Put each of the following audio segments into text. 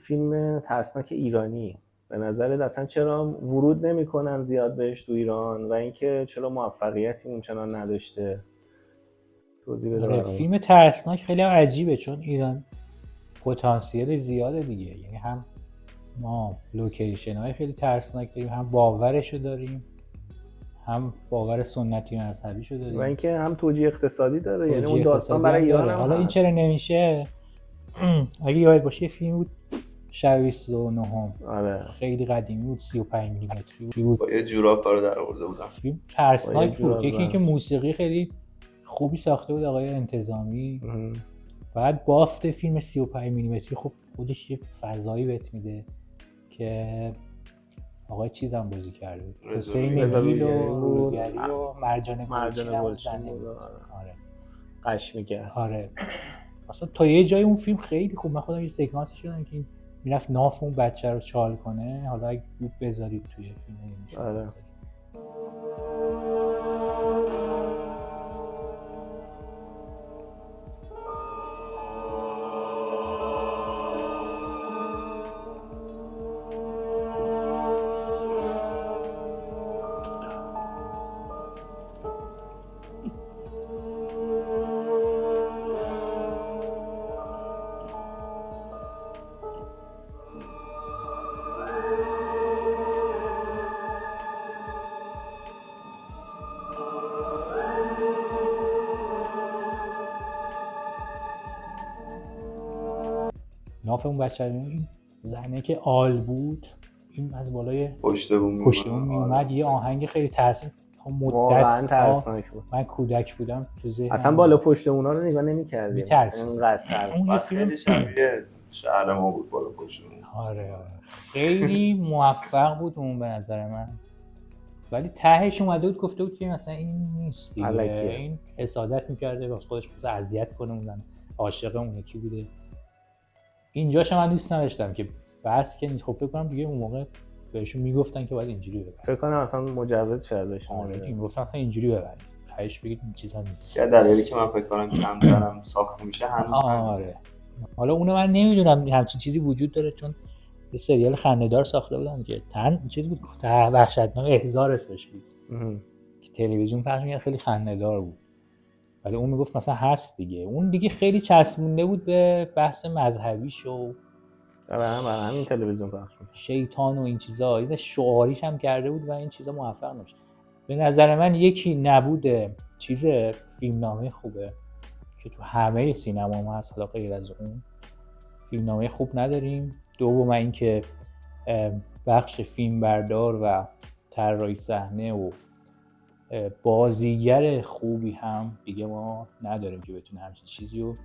فیلم ترسناک ایرانی به نظرت اصلا چرا ورود نمی‌کنن زیاد بهش تو ایران و اینکه چرا موفقیتی اونچنان نداشته؟ توضیح بده آره، برام. فیلم ترسناک خیلی هم عجیبه چون ایران پتانسیل زیاده دیگه، یعنی هم ما لوکیشن های خیلی ترسناک داریم، هم باورشو داریم، هم باور سنتی و مذهبیشو و داریم، اینکه هم توجیه اقتصادی داره، یعنی توجیه اون داستان اقتصادی برای هم ایران داره. هم حالا این هست. چرا نمیشه؟ اگه یاد باشه یه فیلم بود شب 29 آره خیلی قدیمی بود، 35 میلیمتری بود، با یه جوراب کارو در آورده بودم. فیلم با ترسناک یه جوراب بود. یکی زن. اینکه موسیقی خیلی خوبی ساخته بود آقای انتظامی. اه. بعد بافت فیلم 35 میلیمتری خب خودش یه فضایی بهت میده که آقای چیزم بازی کرده بود، حسین رضا گیل و بود. روگری و مرجان گلچین زنده بود. بود. آره. آره قش می‌کرد. آره اصلا تا یه جای اون فیلم خیلی خوب. من خودم یه سکانسی شدم که این میرفت ناف اون بچه رو چال کنه. حالا اگه بود بذارید توی فیلم. آره. ناف اون بچه رو این زنه که آل بود، این از بالای پشت بوم میومد. یه آهنگ خیلی ترسناک واقعا ترسناک بود. من کودک بودم تو ذهنم اصلا بالا پشت اونا رو نگاه نمی‌کردیم، می‌ترسید. اینقدر ترس. اون یه خیلی شبیه شهر ما بود بالا پشت بوم. آره خیلی موفق بود اون به نظر من، ولی تهش اومده بود گفته بود که مثلا این نیست دیگه، این حسادت می‌کرده واسه خودش، واسه اذیت کنه اون زن، عاشق اون یکی بوده. اینجاش من دوست نداشتم که بس که خب فکر کنم دیگه اون موقع بهشون میگفتن که باید اینجوری ببرید. فکر کنم اصلا مجوز شده بهش. این گفتن اصلا اینجوری ببرید، تهش بگید این چیزا نیست. یه دلیلی که من فکر کنم کمترم ساخته میشه هنوز. آره حالا اونو من نمیدونم همچین چیزی وجود داره، چون یه سریال خنده‌دار ساخته بودن که چیز بود وحشتناک، احضار اسمش بود که تلویزیون پخش می‌کرد، خیلی خنده‌دار بود. ولی اون میگفت مثلا هست دیگه، اون دیگه خیلی چسبونده بود به بحث مذهبیش و برای همین تلویزیون پخش می‌کرد، شیطان و این چیزا. این شعاریش هم کرده بود و این چیزا موفق نمیشه. به نظر من یکی نبوده چیز فیلمنامه خوبه که تو همه سینما ما هست، حالا غیر از اون فیلمنامه خوب نداریم. دوم اینکه بخش فیلم بردار و طراحی صحنه و بازیگر خوبی هم دیگه ما نداریم که بتونه همچین چیزی رو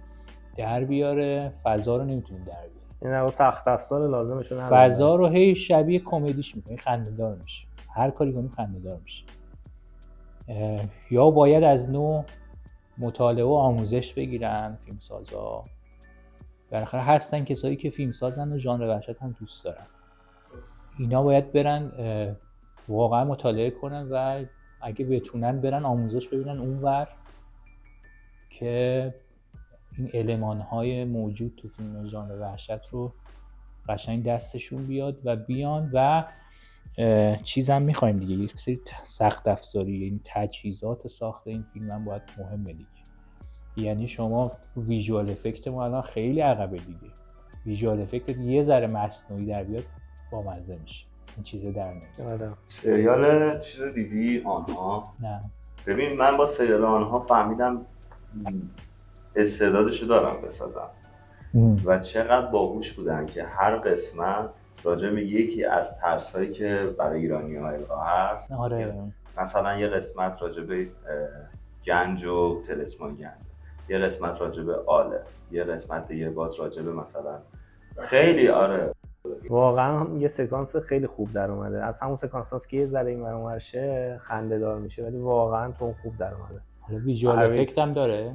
در بیاره. فضا رو نمیتونیم در بیاره، این رو سخت افزار لازمشون هست. فضا رو هی شبیه کمدیش میکنه، خنده‌دار میشه، هر کاری کنیم خنده‌دار میشه. یا باید از نوع مطالعه و آموزش بگیرن فیلمسازا. بالاخره هستن کسایی که فیلم سازن و ژانر وحشت هم دوست دارن، اینا باید برن واقعا مطالعه کنن و اگه بتونن برن آموزش ببینن اونور که این المان‌های موجود تو فیلم ژانر وحشت رو قشنگ دستشون بیاد و بیان. و چیزم می‌خوایم دیگه، یک سری سخت افزاری، یعنی تجهیزات ساخت این فیلم هم باید مهمه دیگه. یعنی شما ویژوال افکت ما الان خیلی عقبه دیگه، ویژوال افکت یه ذره مصنوعی در بیاد با مزه میشه، این چیزه در نمیاد. سریال چیز دیدی آنها؟ نه ببین من با سریال آنها فهمیدم استعدادشو دارم بسازم و چقدر باهوش بودن که هر قسمت راجع به یکی از ترس‌هایی که برای ایرانی‌ها القا هست. آره. مثلا یه قسمت راجع به گنج و طلسمای گنج، یه قسمت راجع به آله، یه قسمت دیگه باز راجع به مثلا خیلی واقعا یه سکانس خیلی خوب در اومده. از همون سکانس که یه ذره این ور شه خنده دار میشه، ولی واقعا تو خوب در اومده. حالا ویژوال افکت هم داره.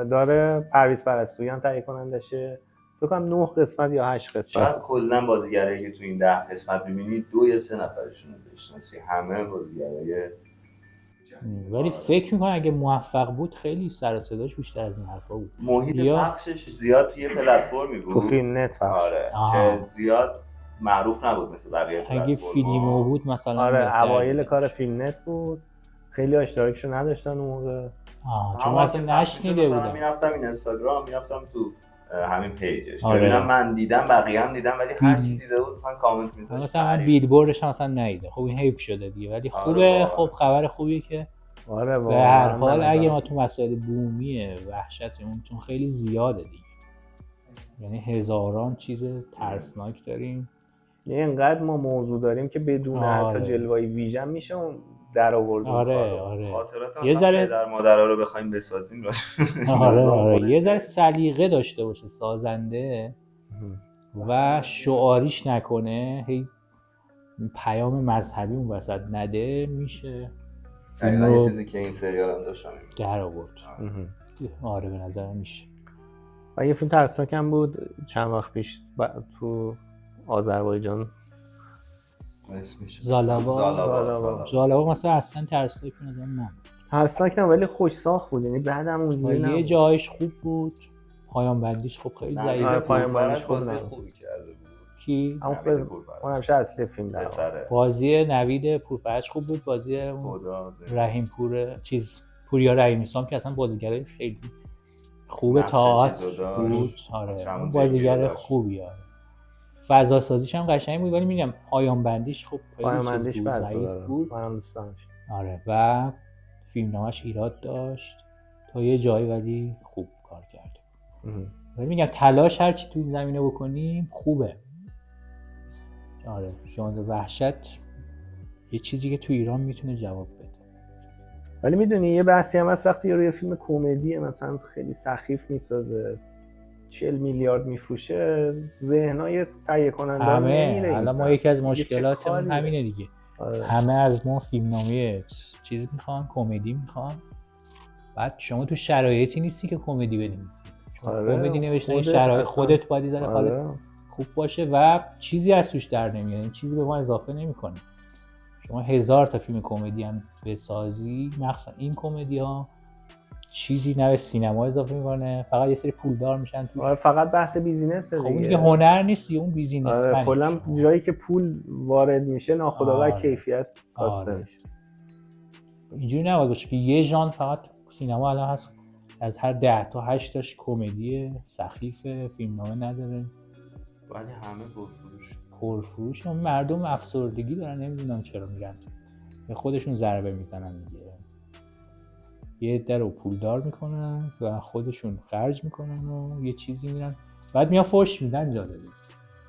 داره. پرویز پرستویی هم تهیه کنندشه. فکر کنم 9 قسمت یا 8 قسمت. شاید کلا بازیگرایی که تو این 10 قسمت ببینید 2 یا 3 نفرشون رو بشناسی، همه بازیگرای ولی فکر میکنم اگه موفق بود خیلی سر و صداش بیشتر از این حرفا بود. محیط یا- پخشش زیاد توی پلتفرمی بود تو فیلم نت پخش. آره آها. که زیاد معروف نبود مثل بقیه اگه پلتفرم‌ها. فیلمو بود مثلا آره بهتر اوایل بود. کار فیلم نت بود، خیلی اشتراکشو نداشتن اون موقع. چون اما مثلا که نشنیده مثلا بودم. میرفتم این اینستاگرام، میرفتم تو همین پیجش آره. ببینم من دیدم بقیه هم دیدم، ولی هر کی دیده بود مثلا کامنت می‌ذاشت. مثلا من بیلبوردش هم مثلا ندیدم. خب این حیف شده دیگه، ولی آره خوبه. واقعا. خب خبر خوبیه که آره به واقعا هر حال من اگه ازم- ما تو مسائل بومی وحشتمون چون خیلی زیاده دیگه، یعنی هزاران چیز ترسناک داریم. یعنی اینقدر ما موضوع داریم که بدون آره. حتی جلوه‌ای ویژن میشه اون در آورد اون آره کارو. آره خاطرات یه مثلا ذره- پدر مادرها رو بخوایم بسازیم آره یه ذره سلیقه داشته باشه سازنده و شعاریش نکنه، هی پیام مذهبی اون وسط نده، میشه فیلم این رو چیزی که این سریال هم داشتم در آورد. آره به نظرم میشه. و یه فیلم ترسناک هم بود چند وقت پیش تو آذربایجان، اسمش زالاوا. جالبه مثلا اصلا ترسناک به نظرم نه. ترسناک نه ولی خوش ساخت بود، یعنی بعدم اونجوری یه نبود. جایش خوب بود، پایان بندیش خب خیلی آره، ضعیف. پایان بندیش خوب بازی نبود. خوبی کرده بود. کی؟ اما نوید پورفرز. اون همیشه اصلی فیلم در آورد. پسره. بازی نوید پورفرج خوب بود، بازی اون خدا رحیم پور پوریا رحیمی سام که اصلا بازیگر خیلی خوب نقش تئاتر چیزو داشت. بود. آره همون اون جلوه بازیگر داشت. خوبی. آره فضا سازیش هم قشنگ بود، ولی میگم پایان بندیش خب پایان خیلی بندیش چیز بود، بد ضعیف بود. بود. من دوست داشتم. آره و فیلمنامه‌اش ایراد داشت تا یه جایی، ولی خوب کار کرده. ولی میگم تلاش هر چی تو این زمینه بکنیم خوبه. آره ژانر وحشت یه چیزی که تو ایران میتونه جواب بده. ولی میدونی یه بحثی هم هست وقتی یه فیلم کمدی مثلا خیلی سخیف میسازه 40 میلیارد میفروشه، ذهنای تهیه کننده همه الان ما یکی از مشکلاتمون همینه دیگه. آره. همه از ما فیلمنامه چیز میخوان، کمدی میخوان، بعد شما تو شرایطی نیستی که کمدی بنویسی. آره. کمدی نوشتن این شرایط خودت باید یه ذره حالت خوب باشه و چیزی از توش در نمیاد، این چیزی به ما اضافه نمیکنه. شما 1000 تا فیلم کمدی هم بسازی، مخصوصا این کمدی ها چیزی نه به سینما اضافه میکنه، فقط یه سری پولدار میشن توش. آره فقط بحث بیزینسه دیگه. خب اون دیگه هنر نیست، اون بیزینس. آره کلا جایی که پول وارد میشه ناخودآگاه کیفیت کاسته میشه. اینجوری نباید باشه که یه ژانر فقط سینما الان هست از هر 10 تا 8 تاش کمدی سخیفه، فیلمنامه نداره، ولی همه پرفروش. مردم افسردگی دارن، نمیدونم چرا میرن به خودشون ضربه میزنن دیگه. یه عده رو پولدار میکنن و خودشون خرج میکنن و یه چیزی میرن بعد میان فوش میدن جالبه،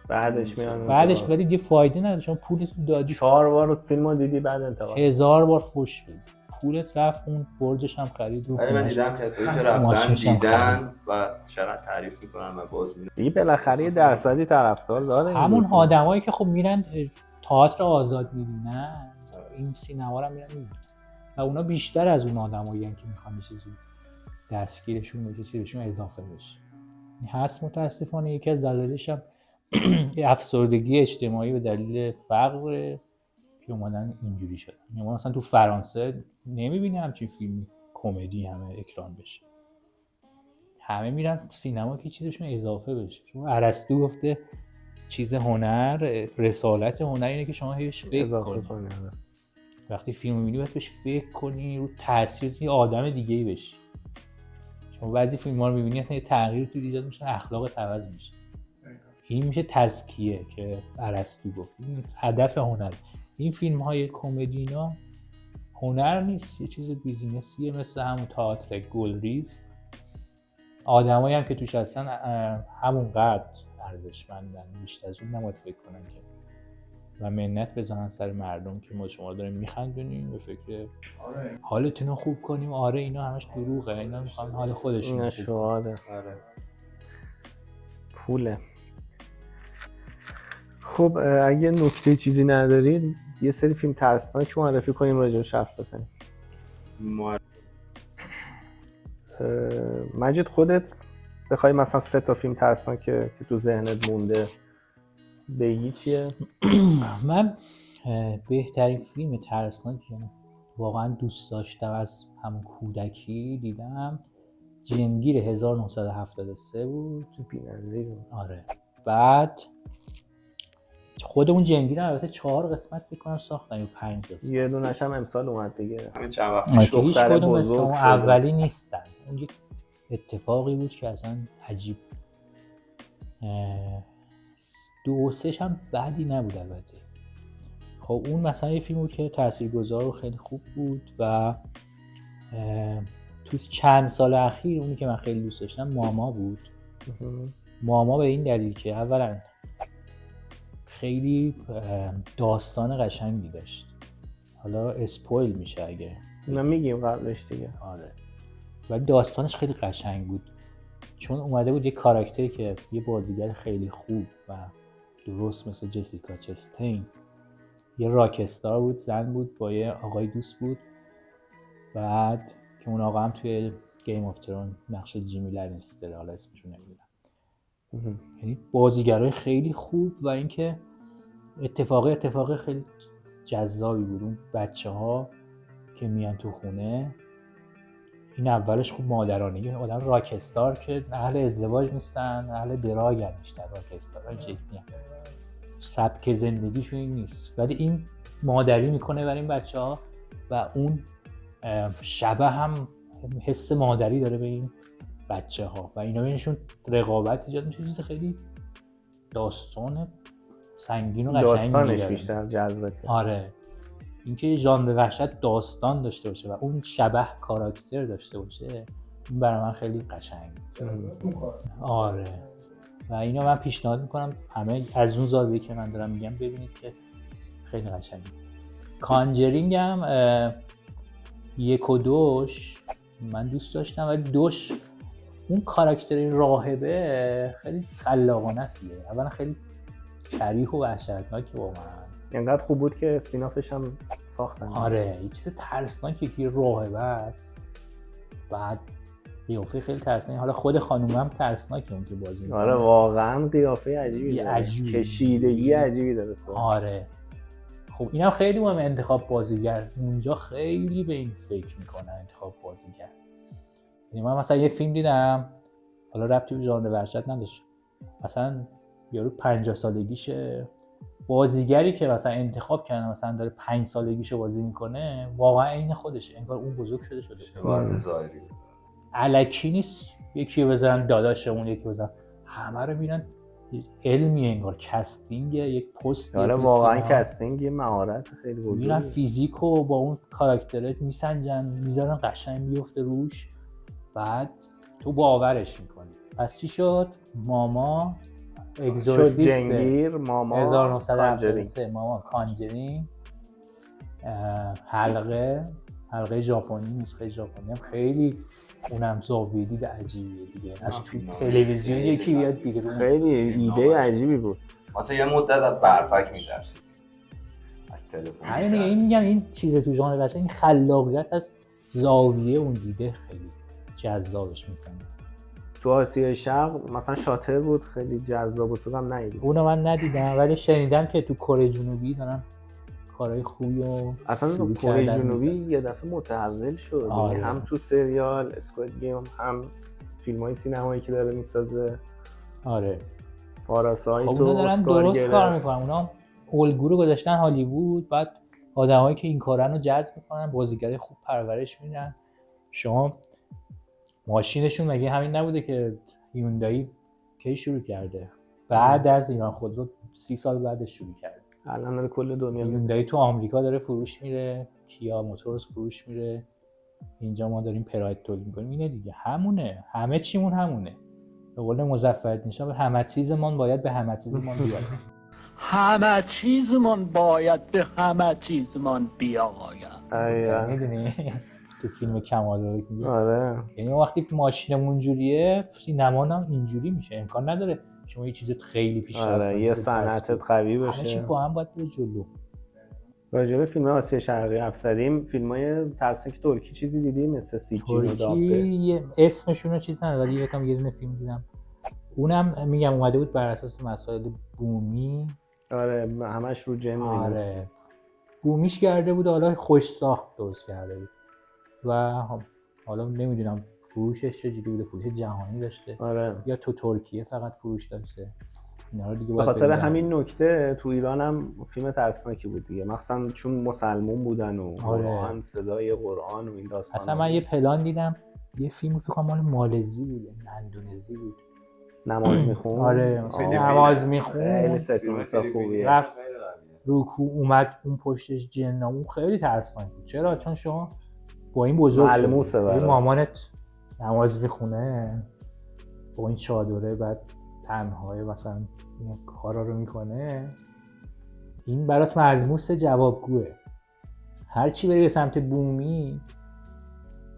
بعدش میان بعدش ولی دیگه فایده نداره. شما پولتو دادی 4 بار فیلمو دیدی بعد انتقاد 1000 بار فوش بدی، پولت رفت، اون برجش هم خرید. ولی من دیدم کسایی که رفتن دیدن و چقدر تعریف میکنن و باز میرن دیگه بالاخره یه درصدی طرفدار داره. همون آدمایی که خب میرن تئاتر آزاد میبینن، این سینما رو میرن میبینن و اونا بیشتر از اون آدمایی که میخوان یه چیزی دستگیرشون بشه، چیزشون اضافه بشه. این هست متاسفانه. یکی از دلایلش هم افسردگی اجتماعی به دلیل فقر که اومدن اینجوری شدن. یعنی مثلا تو فرانسه نمیبینی همچین فیلم کمدی همه اکران بشه، همه میرن سینما که چیزشون اضافه بشه. چون ارسطو گفته چیز هنر، رسالت هنر اینه که شما هیچ فکر کنی. وقتی فیلم میبینی باید بهش فکر کنی، رو تاثیر یه آدم دیگه‌ای بشی. شما بعضی فیلم‌ها رو میبینی اصلا یه تغییر تو ایجاد میشه، اخلاقت عوض میشه. این میشه تزکیه که ارسطو گفت. این هدف هنر. این فیلم‌های کمدی اینا هنر نیست، یه چیز بیزینسیه، مثل همون تئاتر گلریز. آدمایی هم که توش هستن همونقدر ارزشمندن، بیشتر از اون نباید فکر کنن که و منت بزنن سر مردم که ما شما داریم میخندونیم به فکر حالتون رو خوب کنیم. آره اینا همش دروغه، اینا میخوان حال خودشون خوب شواده. آره پوله. خب اگه نکته چیزی ندارید یه سری فیلم ترسناک معرفی کنیم راجعش حرف بزنیم. مجید خودت بخوای مثلا 3 تا فیلم ترسناک که تو ذهنت مونده بگی چیه؟ من بهترین فیلم ترسناک واقعا دوست داشتم از همون کودکی دیدم جنگیر 1973 بود. بی‌نظیر بود. آره. بعد خود اون جنگیر البته 4 قسمت فکر کنم ساختن یا 5 قسمت. یه دونش هم امسال اومد دیگه. همین چند وقت هیچ دختر کدوم بزرگ مثل شده. اولی نیستن. اون یک اتفاقی بود که اصلا عجیب. 2 و 3 هم بعدی نبود البته. خب اون مثلا یه فیلم بود که تاثیرگذار و خیلی خوب بود و تو چند سال اخیر اونی که من خیلی دوست داشتم ماما بود. ماما به این دلیل که اولا خیلی داستان قشنگی داشت. حالا اسپویل میشه اگه اینا میگیم قبلش دیگه. آره. ولی داستانش خیلی قشنگ بود چون اومده بود یه کاراکتری که یه بازیگر خیلی خوب و درست مثل جسیکا چستین، یه راکستار بود، زن بود، با یه آقای دوست بود، بعد که اون آقا هم توی گیم آف ترون نقش جیمی لنیستر، حالا اسمشو نمیدونم. یعنی بازیگرای خیلی خوب و اینکه اتفاق خیلی جذابی بود. اون بچه‌ها که میان تو خونه، این اولش خوب مادرانه، یه آدم راکستار که اهل ازدواج نیستن، اهل دراگن بیشتر، راکستارن جدی سبک زندگیشون این نیست، ولی این مادری میکنه برای این بچه‌ها و اون شبه هم حس مادری داره به این بچه‌ها و اینا بینشون رقابت ایجاد میشه. چیز خیلی داستان سنگین و قشنگی داستانش داره. بیشتر جذبته. آره، اینکه ژانر وحشت داستان داشته باشه و اون شبه کاراکتر داشته باشه، این برای من خیلی قشنگ. آره، و اینو من پیشنهاد میکنم همه از اون زاویه که من دارم میگم ببینید که خیلی قشنگه. کانجرینگ هم 1 و 2 من دوست داشتم ولی 2 اون کاراکتر راهبه خیلی خلاقانه است. اولا خیلی شریح و وحشتناکه واقعا. اینقدر خوب بود که اسپینافش هم ساختن. آره، یه چیز ترسناکه که راهبه است، بعد قیافه خیلی ترسناکه. حالا خود خانوم هم ترسناکه اون که بازی می‌کنه. آره واقعا قیافه عجیبی داره. عجیبی. کشیدگی عجیبی داره. آره. خب اینم خیلی مهمه انتخاب بازیگر. اونجا خیلی به این فکر میکنن انتخاب بازیگر. یعنی من مثلا یه فیلم دیدم، حالا ربطی به ژانر وحشت نداشت، مثلا یارو 50 سالگیشه، بازیگری که مثلا انتخاب کردن مثلا داره 5 سالگیشو بازی میکنه، واقعا عین خودشه، انگار اون بزرگ شده. شباهت ظاهری الکی نیست یکی بذارن داداشمون، یکی بذارن، همه رو میرن علمی، انگار کستینگ یک پست. آره واقعا کستینگ یه مهارت خیلی بزرگه. میرن فیزیکو با اون کاراکترت میسنجن، میذارن قشنگ بیفته روش، بعد تو باورش میکنی. پس چی شد؟ ماما، اگزورسیست، جنگیر، ماما، 1973، ماما، کانجرینگ، حلقه ژاپنی، نسخه ژاپنی هم خیلی اونم زاویه دید عجیبیه دیگه، از تو تلویزیون یکی بیاد دیگه. خیلی ایده عجیبی بود. ما تا یه مدت از برفک می‌ترسید، از تلفن. همین دیگه، این میگم این چیز تو ژانر وحشت، این خلاقیت از زاویه اون دیده خیلی جذابش میکنه. تو آسیای شرق مثلا شاتر بود، خیلی جذاب بود، هم ندیدم. اونو من ندیدم ولی شنیدم که تو کره جنوبی دارن کارهای خوبی و اصلا تو کره جنوبی یه دفعه متحول شد. آره. هم تو سریال اسکواد گیم، هم فیلم‌های سینمایی که داره میسازه. آره، پاراسایت خب تو اونا دارن اسکار درست گرفت. کار میکنن. اونا الگو رو گذاشتن هالیوود، بعد آدمایی که این کارن رو جذب میکنن، بازیگر خوب پرورش میدن. شما ماشینشون مگه همین نبوده که هیوندای کی شروع کرده؟ بعد از ایران خودرو 30 سال بعدش شروع کرده. الان داره کل دنیا هیوندای تو آمریکا داره فروش میره، کیا موتورز فروش میره، اینجا ما داریم پراید تولید میکنیم. اینه دیگه، همونه، همه چیمون همونه. به قول مظفرالدین شاه، همه چیزمون باید به همه چیزمون بیاد. همه چیزمون باید به همه چیزمون بیاید. میدونی تو فیلم کمال میگه. آره، یعنی وقتی ماشینمون جوریه، سینما هم اینجوری میشه. امکان نداره شما یه چیز خیلی پیشرفته، آره، یه صنعتت قوی همه چی باشه. با هم باید بره جلو. راجع به فیلم آسیا شرقی حرف زدیم، فیلم‌های ترسناک ترکی چیزی دیدی مثل سیچین و دابه؟ ترکی اسمشون رو چیز نداره ولی یکم یه دونه فیلم دیدم، اونم میگم اومده بود بر اساس مسائل بومی. آره، همش رو جن. آره، بومیش کرده بود، حالا خوش ساخت درست کرده بود و حالا نمیدونم فروشش چجوری بوده، فروش جهانی داشته آره. یا تو ترکیه فقط فروش داشته. اینا رو دیگه به خاطر ببینم. همین نکته تو ایران هم فیلم ترسناکی بود دیگه، مخصوصا چون مسلمون بودن و قرآن، صدای قرآن و این داستانا. اصلا من یه پلان دیدم یه فیلم فکر کنم مال مالزی بود، اندونزی بود، نماز میخون. آره نماز میخون، خیلی سکانس خوبیه. رفت رکوع اومد اون پشتش جنامون، خیلی ترسناک بود. چرا؟ چون شما با این بزرگ ملموسه برای مامانت نماز میخونه با این چادره، بعد تنهای مثلا این کارا رو میکنه، این برات ملموس جوابگوه. هر چی بری به سمت بومی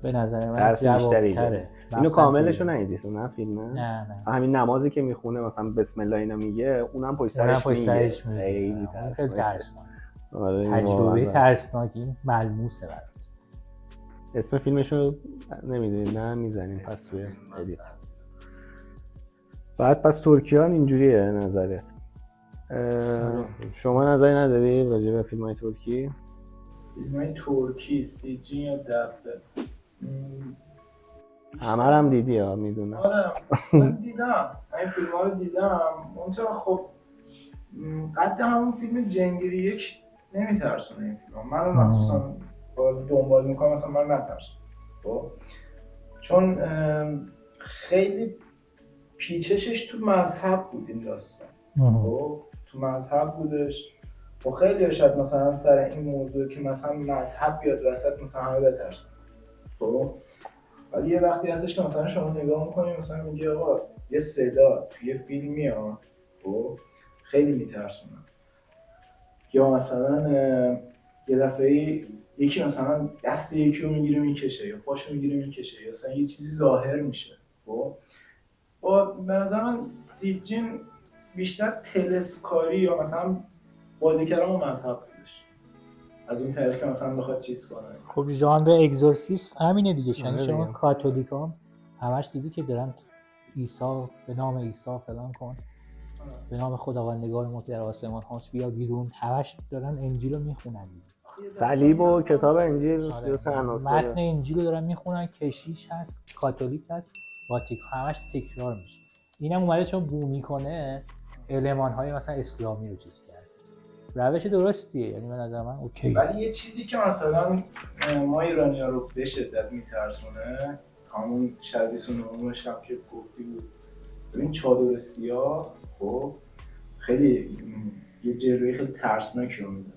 به نظر من جواب‌تره. اینو کاملش رو ندیدی نه فیلمه؟ نه مثلا همین نمازی که میخونه مثلا بسم الله اینا میگه، اونم پشت سرش میگه. خیلی ترسناک. آره تجربه ترسناک، این ملموسه برات. اسم فیلمشو نمیدونی؟ نه میزنیم پس توی ادیت. بعد پس ترکیان اینجوریه نظرت؟ شما نظری نداری راجع به فیلم‌های ترکی؟ فیلم‌های ترکی CG یا دبه؟ همه هم دیدی ها میدونم. آره من دیدم، این فیلم‌ها رو دیدم. اونجا خب قد همون فیلم جنگیری یک نمیترسونه این فیلم. من مخصوصا دنبال میکنم مثلا من نترسم، چون خیلی پیچشش تو مذهب بود این داستان. تو مذهب بودش و خیلی شاید مثلا سر این موضوع که مثلا مذهب بیاد وسط مثلا همه بترسن. ولی یه وقتی هستش که مثلا شما نگاه میکنی مثلا میگه آقا یه صدا توی یه فیلم میاد خیلی میترسونه. یا مثلا یه دفعه یکی مثلا دست یکی رو میگیره میکشه یا پاشو میگیره میکشه یا مثلا یه چیزی ظاهر میشه. به نظر من سیجین بیشتر طلسم کاری یا مثلا بازیگران مذهب بودش از اون طریق که مثلا بخواد چیز کنه. خب ژانر اگزورسیسم همینه دیگه. شما کاتولیکا همش دیدی که دارن عیسی به نام عیسی فلان کن، به نام خداوندگار ما که در آسمان هاست بیا بیرون، همش دارن انجیل رو میخونن. صلیب و کتاب انجیل متن انجیل رو دارن میخونن. کشیش هست، کاتولیک هست، واتیکان، همش تکرار میشه. اینم اومده چون بومی کنه المان‌های مثلا اسلامی رو چیز کرد. روش درستیه، یعنی من نظر من اوکی. ولی یه چیزی که مثلا ما ایرانی‌ها رو به شدت میترسونه، همون شبیه نمونش هم که گفتی بود، ببین چادر سیاه خب خیلی یه جلوه خیلی ترسناکی رو میده.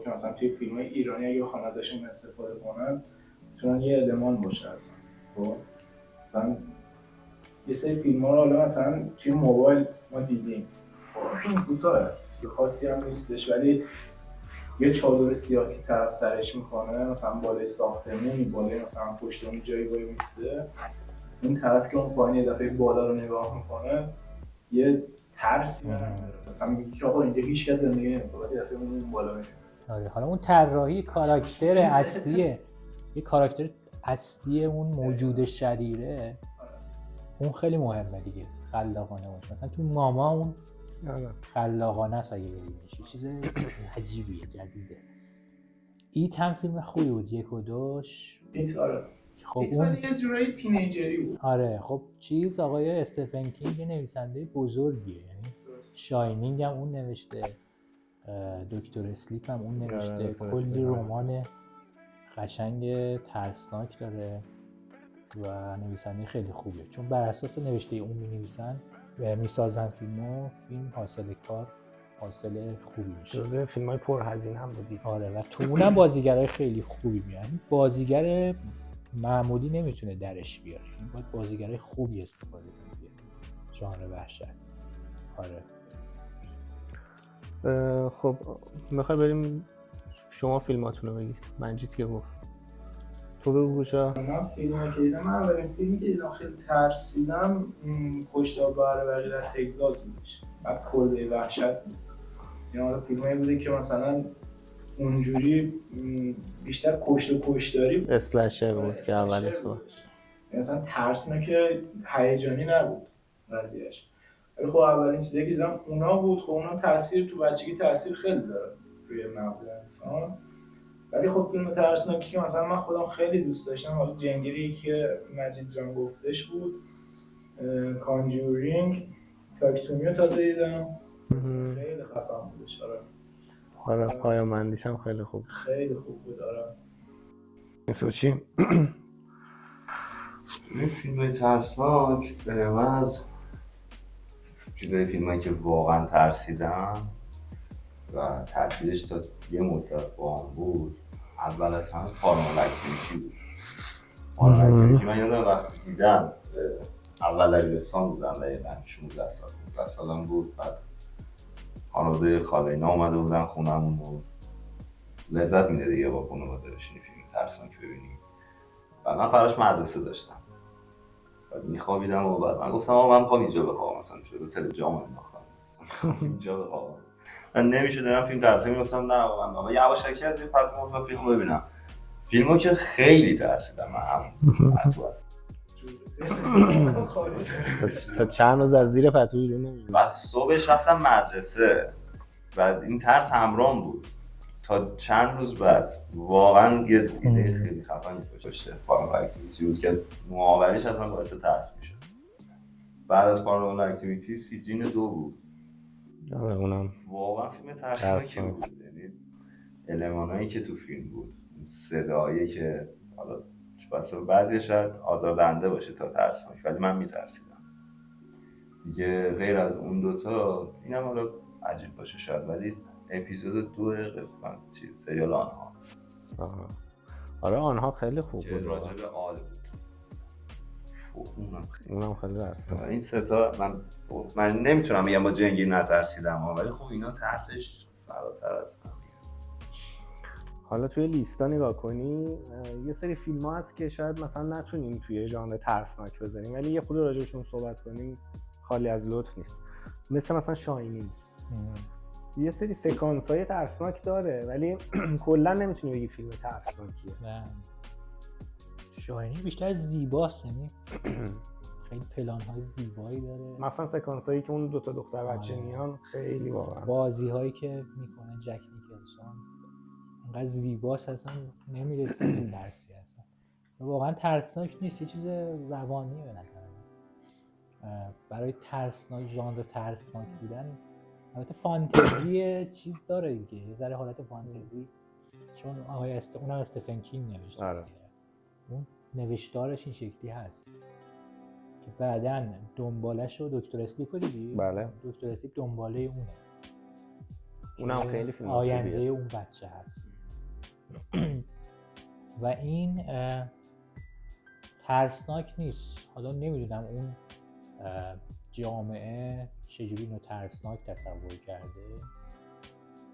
که مثلا توی فیلم‌های ایرانی اگه بخوان ازشون استفاده کنن میتونن یه المان باشه اصلا. خب مثلا یه سری فیلم‌ها رو حالا مثلا توی موبایل ما دیدیم، خب کوتاه چیز خاصی هم نیستش، ولی یه چادر سیاه که طرف سرش میکنه مثلا بالای ساختمونی، بالای مثلا پشت اون جایی وای میسته، این طرف که اون پایین یه دفعه بالا رو نگاه میکنه یه ترسی داره، مثلا میگه که آقا اینجا هیچ کس زندگی نمیکنه، یه دفعه اون بالا میره. آره حالا اون طراحی کاراکتر اصلیه، یه کاراکتر اصلی اون موجود شریره، اون خیلی مهمه دیگه، خلاقانه باشه. مثلا تو ماما اون خلاقانه است، اگه ببینیش چیز عجیبیه، جدیده. ایت هم فیلم خوبی بود، یک و دوش. ایت آره. خب ایت اون ولی یه جورایی تینیجری بود. آره خب چیز آقای استفن کینگ نویسنده بزرگیه، یعنی شاینینگ هم اون نوشته، دکتر اسلیپ هم اون نوشته، کلی رمان قشنگ ترسناک داره و نویسنده خیلی خوبه، چون بر اساس نوشته اون می‌نویسن و میسازن فیلم حاصل کار حاصل خوبی میشه. جزء فیلم‌های پرهزینه هم بودی. آره و تو اونم بازیگرای خیلی خوبی میان. بازیگر معمولی نمیتونه درش بیاره، باید بازیگرای خوبی استفاده کنه. ژانر وحشت. آره. خب میخوای بریم شما فیلماتون رو بگید. منجید که گفت تو بگو گوشا. من فیلمی که دیدم، من اولین فیلمی که دیدم خیلی ترسیدم کشتار برقی در تگزاس بودش. بعد کلبه وحشت بود. اینا فیلمایی بوده که مثلا اونجوری بیشتر کشت و کشتاری بود، اسلشر بود که اولش بود. مثلا ترسناک هیجانی نبود قضیهش. ولی خب اولین چیزی که دیدم اونا بود. خب اونا تاثیر تو بچگی تاثیر خیلی داره. روی مغز انسان. ولی خب فیلم ترسناکی که مثلا من خودم خیلی دوست داشتم، حالا جنگلی که مجید جان گفتش بود، کانجورینگ، تاکتومیو تازه دیدم، خیلی خفن بودش. آره پایامندیش هم خیلی خوب، خیلی خوب بود. آره تو چی؟ این فیلم ترسناک به من از چیزای فیلمایی که واقعا ترسیدم و تاثیرش تا یه مدت با هم بود، اول از همه پارانورمال اکتیویتی بود. پارانورمال اکتیویتی من یادم وقتی دیدم اول دبیرستان بودم، دقیقاً 16 سال 15 سالم بود. بعد خانواده خاله اینا اومده بودن خونمون و لذت میده دیگه با خانواده بشینی فیلم ترسناک ببینی. و من فراش مدرسه داشتم، بعد میخوابیدم و بعد من گفتم آقا من میخوام اینجا بخوابم، مثلا شروع تلویزیون انداختم اینجا بخوابم. من نمیشه دارم فیلم ترسناک میگفتم نه من یواشکی از این پرت موضوع فیلمو ببینم. فیلمو که خیلی ترسیدم من هم تا چند روز از زیر پتو بیرون نمی‌رم. و صبحش رفتم مدرسه و این ترس همراهم بود تا چند روز بعد. واقعا یه ایده خیلی خفنی داشته پارانورمال اکتیویتی بود که نوآوریش اصلا باعث ترس میشه. بعد از پارانورمال اکتیویتی سیجین 2 بود. آره اونم واقعا فیلم ترسناکی بود. یعنی المانایی که تو فیلم بود، صدایی که حالا بعضی شاید آزاردهنده باشه تا ترسناک، ولی من میترسیدم دیگه. غیر از اون دوتا اینم حالا عجیب باشه شاید، ولی اپیزود 2 قسمت سریال آنها. آره آنها خیلی خوب بود، راجع به آل بود. اونم خیلی درسته. این سه تا من نمیتونم بگم با جنگیر نترسیدم، ولی خب اینا ترسش فراتر از هم. حالا توی لیستا نگاه کنی یه سری فیلم ها هست که شاید مثلا نتونیم توی ژانر ترسناک بذاریم، ولی یه خود راجعشون صحبت کنیم خالی از لطف نیست. مثلا شاینینگ یه سری سکانس های ترسناک داره ولی کلا نمیتونی بگی فیلم ترسناکیه. شاینینگ بیشتر زیباست، یعنی خیلی پلان های زیبایی داره، مثلا سکانس هایی که اون دوتا دختر بچه میان خیلی واقعا بازی هایی که میکنه جک نیکلسون انقدر زیباست اصلا نمیرسی این درسی اصلا. واقعا ترسناک نیست، یه چیز روانیه به نظر من. برای ترسناک، ژانر ترسناک بودن البته فانتزی چیز داره دیگه، یه ذره حالت فانتزی، چون اونم استفن کینگ نوشته. آره. اون نوشتارش این شکلی هست که بعداً دنبالش رو دکتر اسلیپ دیدی؟ بله. دکتر اسلیپ دنباله اونه. اونم خیلی فیلم آینده اون بچه هست. و این ترسناک نیست. حالا نمیدونم اون جامعه چجوری اینو ترسناک تصور کرده.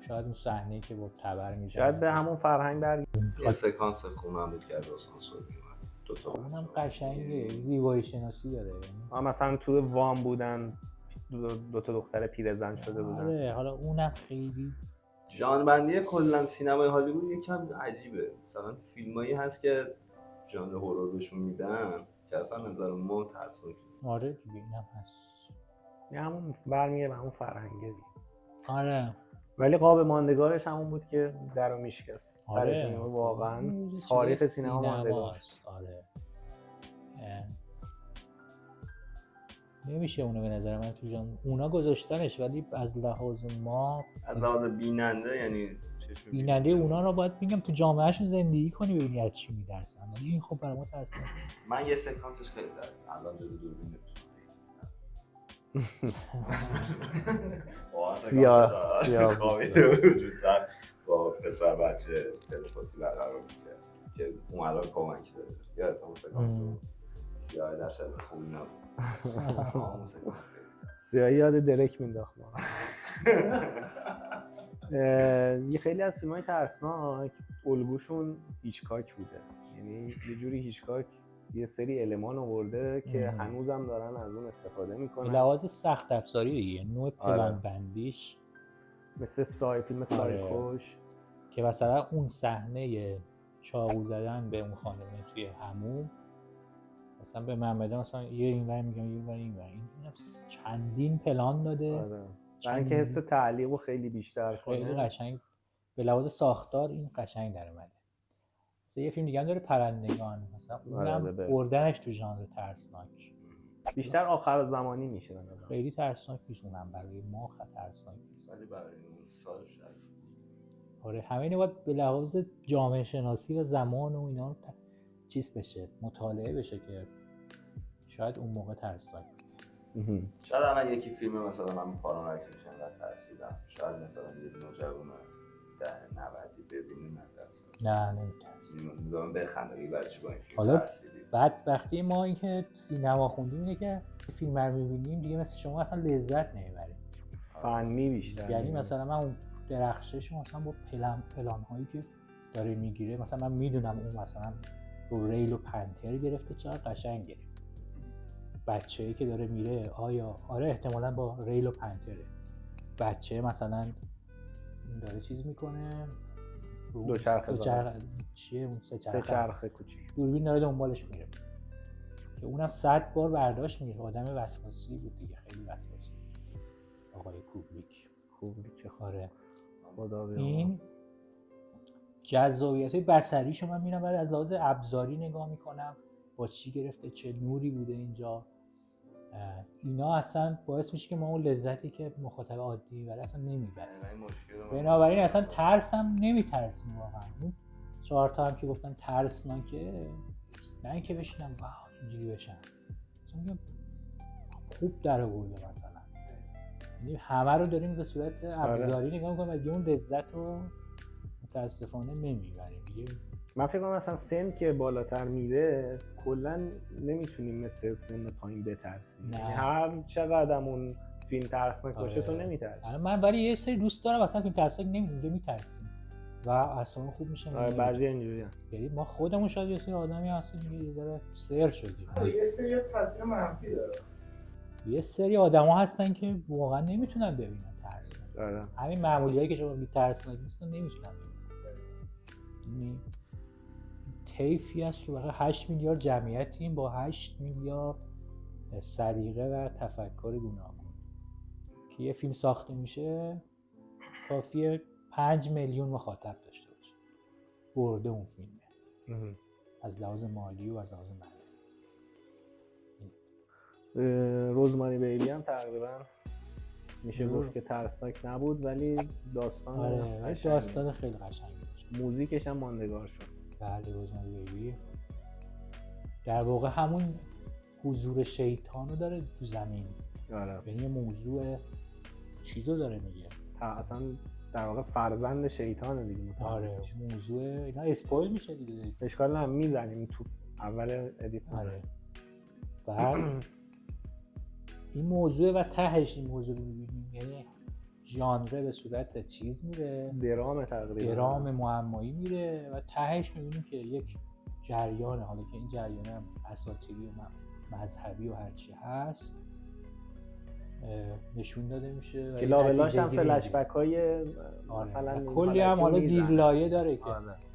شاید اون صحنه‌ای که با تبر میزنه شاید به همون فرهنگ در یه سکانس خونم بود که از آسانسور میومد. دوتا اونم قشنگه، زیبایی شناسی داره. مثلا تو وام بودن دو تا دختر پیرزن شده بودن. آره حالا اونم خیلی ژانر بندی کلا سینمای هالیوود یکم عجیبه. مثلا فیلمایی هست که ژانر هورر بهشون میدن که اصلا نظر ما ترسناک. آره دیگه اینم هست. همون برمیگه به همون فرهنگه دیگه. آره ولی قاب ماندگارش همون بود که درو میشکست. آره. سر سینما واقعا تاریخ سینما ماندگار. آره. نمیشه اونو به نظر من تو جان اونا گذاشتنش، ولی از لحاظ ما از لحاظ بیننده یعنی بیننده اونا رو باید بگم تو جامعهشون زندگی کنی ببینی از چی میترسن. ولی این خب برای ما ترسناکه. من یه سکانسش خیلی ترسم الان جلو دوربین سیاه خوابیده بود زودتر با پسر بچه تلپاتی برقرار می‌کرد که اون الان کمک داره. یادت اون سکانس سیاه در شرط خوبی نبود. سیاهی یاد درک مینداخت ما. یه خیلی از فیلم‌های ترسناک الگوشون هیچکاک بوده، یعنی یه جوری هیچکاک یه سری المان آورده که هنوزم دارن از اون استفاده میکنن. لحاظ سخت افزاری دیگه، نوع پلان بندیش مثل فیلم سایکوش که مثلا اون صحنه چاقو زدن به اون خانم توی حموم مثلا به محمد مثلا یه اینور میگم یه اینور این چندین پلان داده. برای اینکه حس تعلیق رو خیلی بیشتر کنه. خیلی قشنگ به لحاظ ساختار این قشنگ در اومده. مثلا یه فیلم دیگه هم داره پرندگان، مثلا اونم بردنش تو ژانر ترسناک. بیشتر آخر زمانی میشه به نظر. خیلی ترسناک نیست، اونم برای ما ترسناک نیست. ولی برای اون سال شاید. آره همه اینا باید به لحاظ جامعه شناسی و زمان و اینا چیز بشه، مطالعه بشه که شاید اون موقع ترسناک. شاید الان یکی فیلم مثلا من پارانویک انقدر ترسیدم، شاید مثلا یه نوجوان در 90 ببینیم نترسید. نه نمیترسید. میگم بخنده برای چی با این فیلم حالا ترسیدی؟ بعد وقتی ما اینکه سینما خوندیم اینه که فیلم رو می‌بینیم دیگه مثل شما اصلا لذت نمیبریم. فنی بیشتر. یعنی مثلا من اون درخشش مثلا با پلان هایی که داره میگیره، مثلا من میدونم اون مثلا رو ریل و پنتر گرفته چقدر قشنگ گرفته. بچه‌ای که داره میره آره احتمالاً با ریل و پنتره. بچه مثلا داره چیز میکنه دوچرخه چیه اون سه چرخه کوچیک، دوربین داره دنبالش میره که اونم 100 بار برداشت میره. آدم وسواسی بود دیگه، خیلی وسواسی آقای کوبریک. خاره خدا این جذابیت بصریشو من میرم بعد از لحاظ ابزاری نگاه میکنم، با چی گرفته، چه نوری بوده اینجا، اینا اصلا باعث میشه که ما اون لذتی که مخاطب عادی ولی اصلا نمیبره. بنابراین اصلا ترسم نمیترسیم واقعا. اون 4 تا هم که گفتن ترسناکه، نه اینکه بشینم واو اینجوری بشم، میگم خوب در آورده مثلا. یعنی همه رو داریم به صورت ابزاری نگاه میکنیم و اون لذت رو متاسفانه نمیبریم دیگه. من فکر کنم مثلا سن که بالاتر میره کلا نمیتونیم مثل سن پایین بترسیم. یعنی هر چقدر اون فیلم ترسناک باشه تو نمیترسی. من ولی یه سری دوست دارم اصلا فیلم ترسناک میترسیم و اصلا خوب میشه. بعضی اینجوریه. یعنی ما خودمون شاید یه سری آدمی هستیم یه ذره سر شدیم. یه سری تاثیر منفی داره. یه سری آدما هستن که واقعا نمیتونن ببینن ترسناک. آره. همین معمولیایی که شما ترسناک نیستن نمیتونن ببینن. طیفی هست که واقعا 8 میلیارد جمعیتیم با 8 میلیارد سلیقه و تفکر گوناگون که یه فیلم ساخته میشه کافیه 5 میلیون مخاطب داشته باشه برده اون فیلمه از لحاظ مالی و از لحاظ معنوی. روزماری بیلی هم تقریبا میشه گفت که ترسناک نبود ولی داستان داستان خیلی قشنگی داشت. موزیکش هم ماندگار شد. بله روزماری بیلی در واقع همون حضور شیطان رو داره تو زمین. آره. یعنی موضوع چیزو داره میگه. اصلا در واقع فرزند شیطانه دیگه. آره موضوع اینا اسپویل میشه دیگه. اشکال هم میزنیم تو اول ادیت. آره. بعد این موضوع و تهش این موضوع رو میبینیم، یعنی ژانره به صورت چیز میره، درام تقریبا، درام معمایی میره و تهش میبینیم که یک جریانه، حالا که این جریان هم اساطیری و مذهبی و هرچی هست نشون داده میشه که لابلاش هم فلش بک های مثلا کلی هم حالا زیرلایه داره که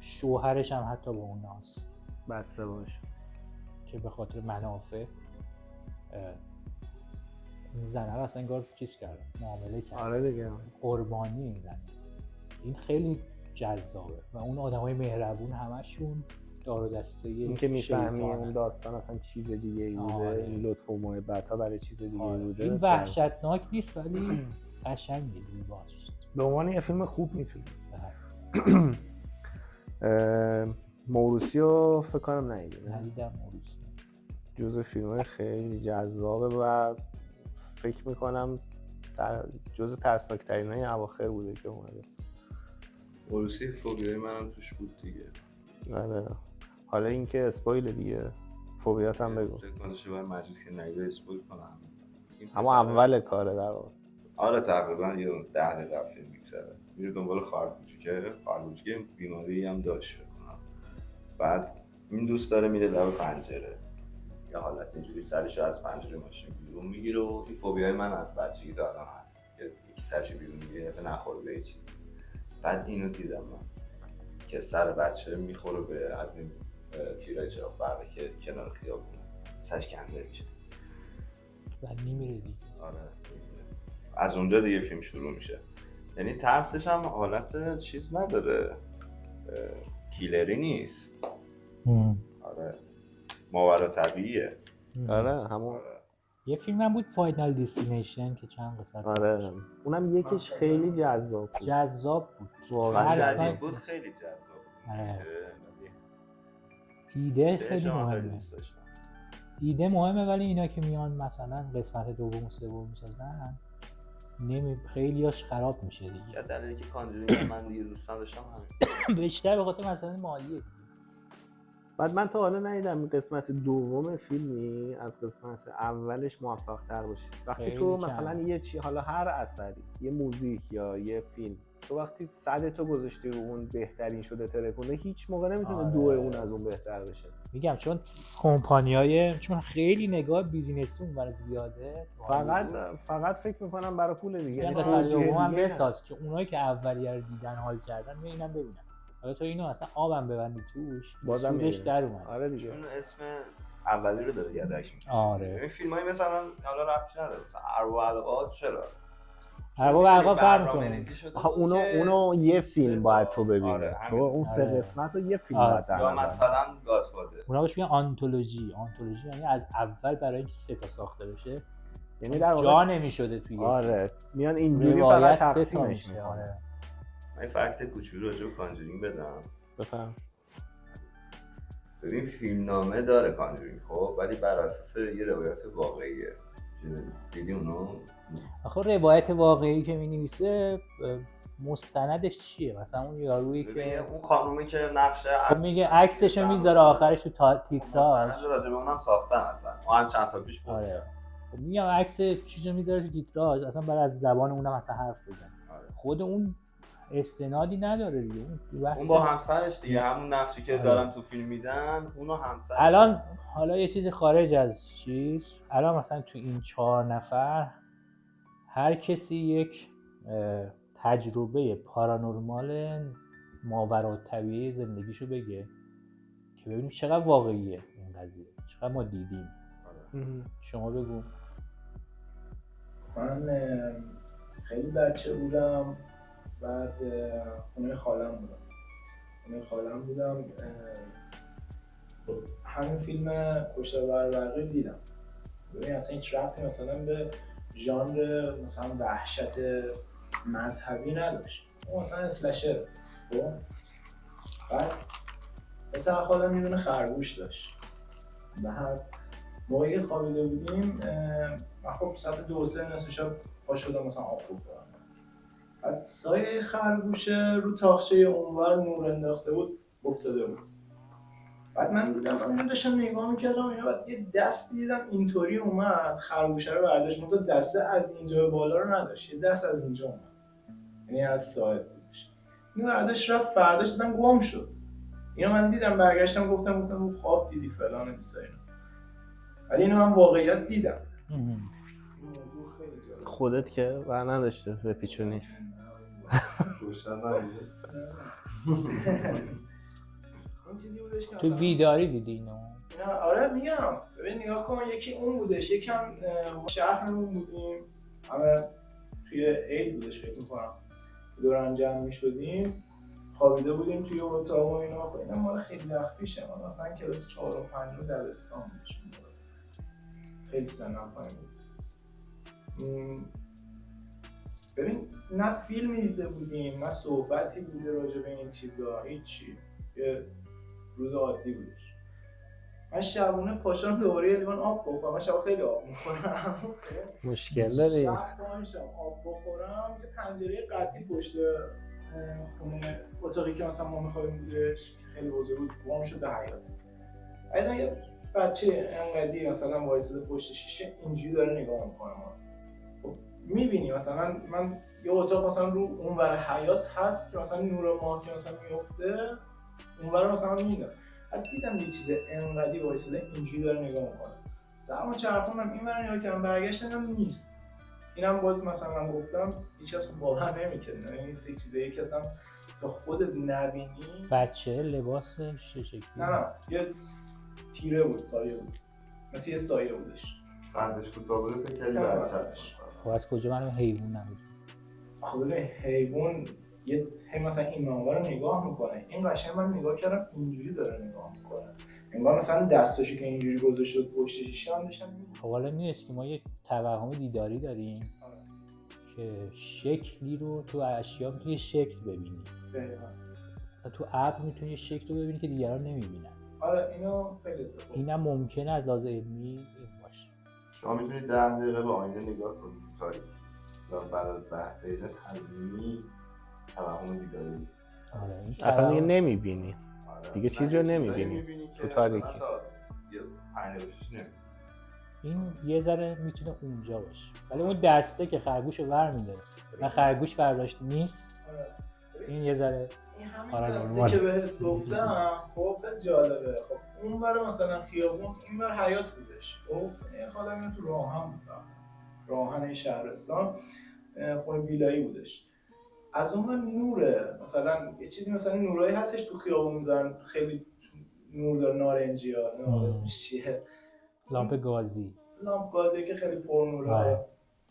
شوهرش هم حتی با اوناست بسته باشه که به خاطر منافع این زنه رو اصلا انگار چیز کرده، معامله کرده. آره دیگه قربانی این زنه. این خیلی جذابه و اون آدمای مهربون همشون دار و دسته این که میفهمی اون داستان اصلا چیز دیگه ای بوده. این لطف و محبت ها برای چیز دیگه ای بوده. این وحشتناک نیست ولی قشنگه، زیباست. به عنوان یه فیلم خوب میتونه. موروثیو فکر کنم ندیدم. موروثی جزو فیلم‌های خیلی جذابه و فکر میکنم در جزو ترسناک‌ترینای اواخر بوده که اومده. موروثی فوبیای منم توش بود دیگه. آره. حالا اینکه اسپویل دیگه، فوبیات هم بگو. سکانسش باید مجلس که نگه اسپویل کنم. اما اول کاره در واقع. آره تقریبا یه 10 دقیقه فیلم میگذره. میره دنبال خواهر کوچیک بیماری هم داشت فکر کنم. بعد این دوست داره میره لب پنجره. یا حالت اینجوری سرشو از پنجره ماشین بیرون میگیره و این فوبیای من از بچگی تا الان هست که یکی سرش بیرون میگیره تا نخوره به چیزی. بعد اینو دیدم من که سر بچه میخوره به از این تیرای چراغ برقی که کنار خیابونه سرش کنده میشه و میمیره دیگه. آره از اونجا دیگه فیلم شروع میشه. یعنی ترسش هم حالت چیز نداره، کیلری نیست. آره ماورا طبیعیه. آره همون یه فیلم هم بود فاینال دستینیشن که چند قسمت. آره اونم یکیش خیلی جذاب بود. جذاب بود واقعا جدید بود، خیلی جذاب بود. آره. ایده خیلی مهمه. ایده مهمه ولی اینا که میان مثلا قسمت دوم و سوم میسازن خیلیاش خراب میشه دیگه. یا دلیلی که کانجورینگ من دیگه دوستان داشتم همین. بیشتر به خاطر مسئله مالیه. بعد من تا حالا ندیدم قسمت دوم فیلمی از قسمت اولش موفق تر باشه. وقتی تو مثلا یه چی، حالا هر اثری، یه موزیک یا یه فیلم، تو وقتی صدتو گذاشتی رو اون بهترین شده ترکونه، هیچ موقع نمیتونه دو اون از اون بهتر بشه. میگم چون چون خیلی نگاه بیزینسی اون برای زیاده، فقط فکر میکنم برای پول دیگه. یعنی قسمت دوم هم بساز که اونایی که اولیه رو دیدن حال کردن اینم ببینن. حالا تو اینو اصلا آبم ببندی توش بازم سودش در اومد. آره دیگه. چون اسم اولی رو داره یادش میاد. آره. این فیلمایی مثلا حالا ربطی نداره. مثلا ارباب الغاز چرا؟ ارباب الغاز فرق می‌کنه. آخه اونو یه فیلم باید تو ببینی. آره. تو اون سه قسمت رو یه فیلم باید در یا مثلا گادفادر. اونا بهش میگن آنتولوژی یعنی از اول برای اینکه سه تا ساخته بشه. یعنی در جا نمی‌شده توی. آره. میان اینجوری فقط تقسیمش می‌کنه. من فکت کوچولو راجع به کانجورینگ بدم. بفهم. ببین فیلمنامه داره کانجورینگ خب، ولی بر اساس یه روایت واقعیه. دیدی اونو؟ آخه روایت واقعی که می‌نویسه مستندش چیه؟ مثلا اون یارویی که اون خانومی که نقشه میگه عکسشو میذاره آخرش تو تیتراژ. مستند راجع به اونم ساختن اصلا. اون چند سال پیش بود. آره. میگم عکس چیزو میذاره تو تیتراژ، اصلا برای از زبان اونم اصلا حرف بزنه. خود اون استنادی نداره دیگه. اون با همسرش دیگه همون نقشی که دارن تو فیلم میدن، اونو همسر. الان حالا یه چیزی خارج از الان مثلا تو این 4 نفر هر کسی یک تجربه پارانورمال ماورالطبیعی زندگیشو بگه که ببینیم چقدر واقعیه این قضیه، چقدر ما دیدیم. شما بگو. من خیلی بچه بودم، بعد خونه خالم بودم. همین فیلم کشتار برقی دیدم. ببین اصلا هیچ ربطی مثلا به ژانر مثلا وحشت مذهبی نداشت. اون مثلا اسلشر. خب بعد مثلا خالم یه دونه خرگوش داشت. بعد موقعی خوابیده بودیم، من خب ساعت 2-3 نصف شب پا شدم مثلا آب بخورم. بعد سایه خرگوشه رو تاقچه اونور نور انداخته بود، افتاده بود. بعد من دیدم داشتم نگاه میکردم، بعد یه دستی دیدم اینطوری اومد خرگوشه رو برداشت، منتها دسته از اینجا به بالا رو نداشت، یه دست از اینجا اومد، یعنی از سایه بودش. اینو برداشت رفت، فرداش اصلا گم شد. اینو من دیدم، برگشتم گفتم خواب دیدی فلان بیسا اینا. ولی اینو من واقعیت دیدم. موضوع خیلی جالب. خودت که بر نداشته به پیچونی. تو بیداری دیدی اینو؟ آره میگم. ببین نگاه کن، یکی اون بودش، یکم شهرمون بودیم، همه توی عید بودش فکر میکنم، دوران جمع میشدیم، خوابیده بودیم توی اتاق و اینا. اینا مال خیلی وقت پیشه، من مثلا کلاس 4 و 5 دبستان بودش، خیلی سنم پایین بود. ببین نه فیلمی دیده بودیم نه صحبتی بوده راجع به این چیزا، هیچی. یه روز عادی بودش. من شبونه پاشم دوباره لیوان آب بخورم. من شب خیلی آب میخورم. مشکل داری؟ شب پاشم آب بخورم، یه پنجره قدی پشت خونه اتاقی که مثلا ما میخوایم بودش که خیلی بزرگ بود، وام شد به حیاط. بعد یه بچه انقدی مثلا وایساده پشت شیشه اینجوری داره نگاه میکنه. خب میبینی مثلا من یه اتاق مثلا رو اونور حیاط هست که مثلا نور ماه که مثلا میفته اونور مثلا میبینم. بعد دیدم یه چیز انقدی وایساده اینجوری داره نگاه میکنه. سرمو چرخوندم اینور نگاه کردم، برگشتم نیست. اینم باز مثلا من گفتم هیچ کس باور نمیکنه. این سه چیزه یکی اصلا تا خودت نبینی. بچه لباس چه شکلی؟ نه یه تیره بود، سایه بود، مثل یه سایه بودش. قدش کوتاه بوده تا خیلی بچه‌ش. خب از کجا من حیوان نبود؟ خب ببین حیوان یه مثلا این منور رو نگاه میکنه، این قشنگ من نگاه کردم اینجوری داره نگاه میکنه، انگار مثلا دستاشو که اینجوری گذاشته پشتش هم داشتم. خب حالا میرسه که ما یه توهم دیداری داریم که شکلی رو تو اشیا میتونی شکل ببینی، مثلا تو ابر میتونی شکل رو ببینی که دیگران نمیبینن. آره اینو خیلی اتفاق اینم ممکنه از لحاظ علمی این باشه. شما میتونید 10 دقیقه به آینه نگاه کنید تاریخ و بعد از 10 دقیقه تضمینی توهم دیداری. آره این اصلا دیگه نمیبینی، دیگه چیزی رو نمیبینی تو تاریکی. یه 5 دقیقه نمیبینی. این یه ذره میتونه اونجا باشه، ولی اون دسته که خرگوش رو برمی‌داره و خرگوش برداشت نیست، این یه ذره این همین دسته که بهت گفتم خب خیلی جالبه. خب اون برای مثلا خیابون این بر حیات بودش، خب این خودم تو راهن بودم، راهن شهرستان، خونه ویلایی بودش. از اون من نوره، مثلا یه چیزی مثلا نورایی هستش تو خیابون میذارن خیلی نور داره، نارنجی ها، نمیدونم اسمش چیه، لامپ گازی، لامپ گازی که خیلی پر نوره.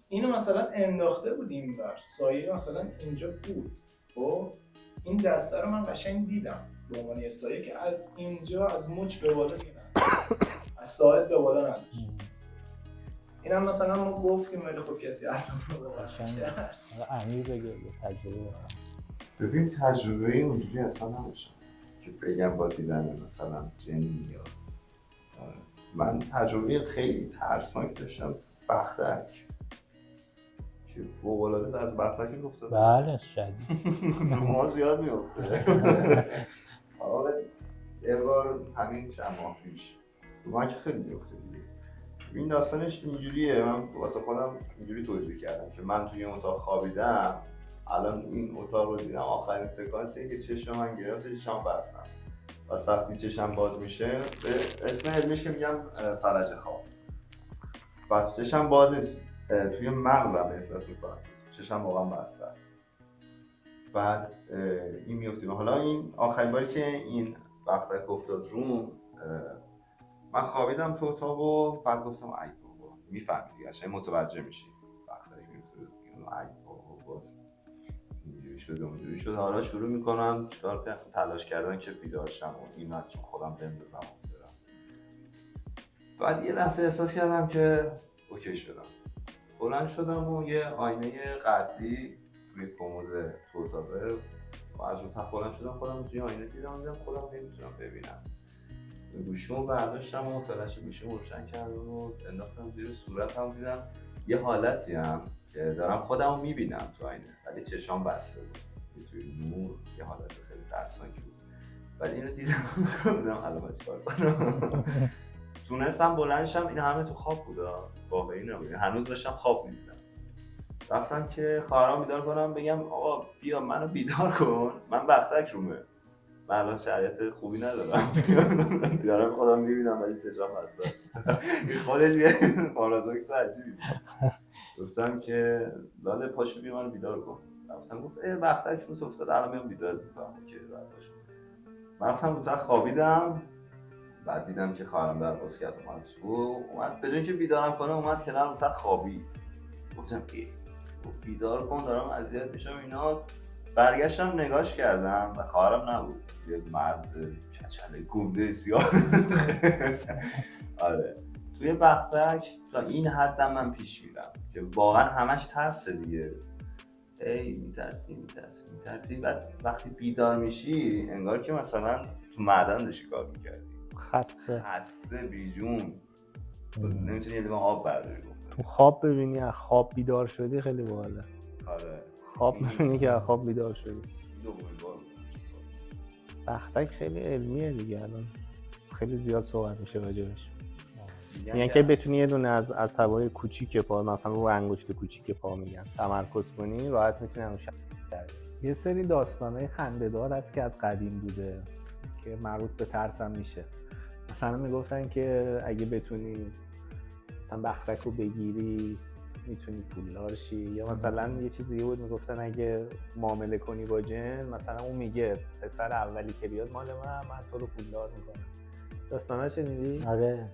اینو مثلا انداخته بودیم بر سایه مثلا اینجا بود. خب این دسته رو من قشنگ دیدم به عنوان یه سایه که از اینجا از مچ به بالا میاد، از ساعد به بالا نداشت. اینم مثلا ما گفتیم ولی خب کسی حرفمون رو قشنگ امیر بگه تجربه. ببین تجربه اونجوری اصلا نداشتم که بگم با دیدن مثلا جنی یا من تجربه خیلی ترسناک داشتم. بختک که فوق‌العاده در بختک گفته بله شدید ما زیاد میفته. حالا یه بار همین چند ماه پیش من که خیلی میفته دیگه. این داستانش اینجوریه، من واسه خودم اینجوری توجیه کردم که من توی اون اتاق خوابیدم، الان این اتاق رو دیدم، آخرین سکانسیه که چشم من گرفت، چشم بستم. پس وقتی چشم باز میشه، به اسم علمیش که میگم فلج خواب. پس چشم باز نیست، توی مغزم احساس میکنم چشم واقعا بسته است. بعد این میفته. حالا این آخرین باری که این وقت افتاد روم، من خوابیدم تو اتاق و بعد گفتم ای بابا، میفهمی دیگه، قشنگ متوجه میشی وقتی میفته ای بابا باز اینجوری شده. حالا شروع میکنم چیکار کنم، تلاش کردن که بیدار شم و اینا که خودم بندازم و برم. بعد یه لحظه احساس کردم که اوکی شدم. بلند شدم و یه آینه قدی روی کمد تو اتاقه و از رو تخت بلند شدم، خودم توی آینه دیدم خودم نمیتونم ببینم. گوشیمو برداشتم و فلش گوشیمو روشن کردم و انداختم زیر صورتم، دیدم یه حالتی هم که دارم خودمو میبینم تو آینه ولی چشام بسته بود، توی نور یه حالت خیلی ترسناکی بود. ولی اینو دیدم بودم الان چیکار کنم. تونستم بلند شم، این همه تو خواب بودا، واقعی نبود، هنوز داشتم خواب می‌دیدم. رفتم که خواهرام بیدار کنم، بگم آقا بیا منو بیدار کن، من بختک رومه، من الان شرایط خوبی ندارم، دارم خودم میبینم ولی چشام بسته است. این خودش یه پارادوکس عجیبی بود. گفتم که لاله پاشو بیا منو بیدار کن. رفتم گفت بختک روز افتاد، الان میام بیدارت میکنم که برداشت. من رفتم رو تخت خوابیدم. بعد دیدم که خواهرم در باز کرد اومد به جای اینکه بیدارم کنه اومد کنار رو تخت خوابید. گفتم بیدار کن، دارم اذیت میشم اینا. برگشتم نگاش کردم و خواهرم نبود، یه مرد کچل گنده سیاه. آره توی بختک تا این حدم من پیش میرم که واقعا همش ترسه دیگه، میترسی. بعد وقتی بیدار میشی انگار که مثلا تو معدن داشتی کار میکردی، خسته بیجون، نمیتونی یه لیوان آب برداری. تو خواب ببینی از خواب بیدار شدی خیلی باحاله. آره خواب ببینی که از خواب بیدار شدی. دومین بار بود. بختک خیلی علمیه دیگه، الان خیلی زیاد صحبت میشه راجبش. یعنی که بتونی یه دونه از عصبای کوچیک پا، مثلا رو انگشت کوچیک پا میگن، تمرکز کنی، راحت میتونی اون شکل بگیری. یه سری داستانای خنده‌دار هست که از قدیم بوده که مربوط به ترس هم میشه. مثلا میگفتن که اگه بتونی مثلا بختک رو بگیری میتونی پولدار شی، یا مثلا یه چیزی بود میگفتن اگه معامله کنی با جن، مثلا اون میگه پسر اولی که بیاد مال من تو رو پولدار میکنم. داستانا شنیدی؟ آره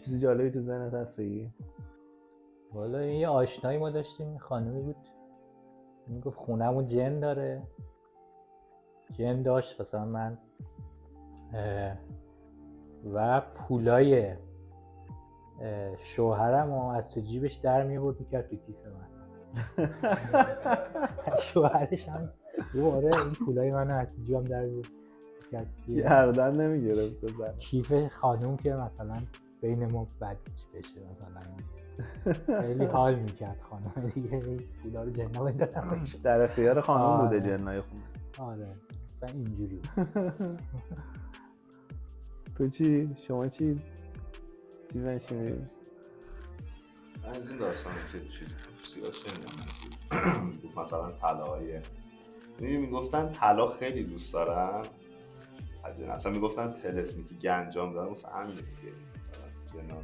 چیزی جالبی تو ذهنت هست بگی؟ والا یه آشنایی ما داشتیم، خانمی بود میگفت خونمون جن داره، جن داشت مثلا من و پولای شوهرم از تو جیبش در می‌آورد می‌کرد تو کیف من. شوهرش هم آره این پولای منو از تو جیبم در می‌آورد گردن نمیگرفت بزن کیف خانوم که مثلا بین ما بد بشه مثلا خیلی حال میکرد خانم دیگه پولا رو جنا بدارم در اختیار خانوم بوده جنای خونه. آره مثلا اینجوری بود. تو چی؟ شما چی؟ چیز نشینی؟ من از این داستان که زیاد شنیدم مثلا طلاهای میگفتن طلا خیلی دوست دارن، اصلا میگفتن طلسمی که گنجام دارن مثلا همینه دیگه، مثلا جنا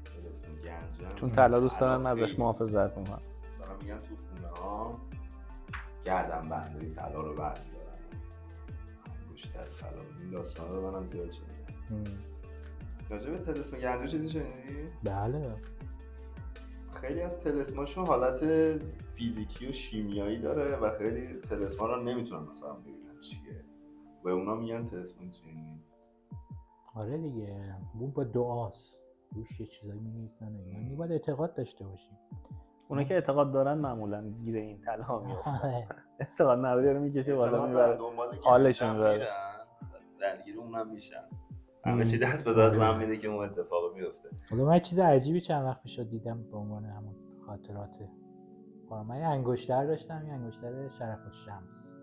طلسم گنجام چون طلا دوست دارن ازش محافظت میکنن. مثلا میگن تو خونه ها گردن بندی طلا رو بردارن، انگشتر طلا، این داستانا رو منم زیاد شنیدم. راجع به طلسم گنجا چیزی شنیدی؟ بله خیلی از طلسماشون حالت فیزیکی و شیمیایی داره و خیلی طلسما رو نمیتونن مثلا ببینن چیه و اونا میگن طلسم جنی. آره دیگه اون با دعاست روش یه چیزایی می‌نویسن و اینا باید اعتقاد داشته باشیم. اونا که اعتقاد دارن معمولا گیر این طلا میافتن. اعتقاد نداری رو میکشه بالا میبره حالشون میبره درگیر اونم میشن. همه چی دست به دست هم میده که اون اتفاق میفته. حالا من چیز عجیبی چند وقت پیش دیدم به عنوان همون خاطرات. من یه انگشتر داشتم، یه انگشتر شرف الشمس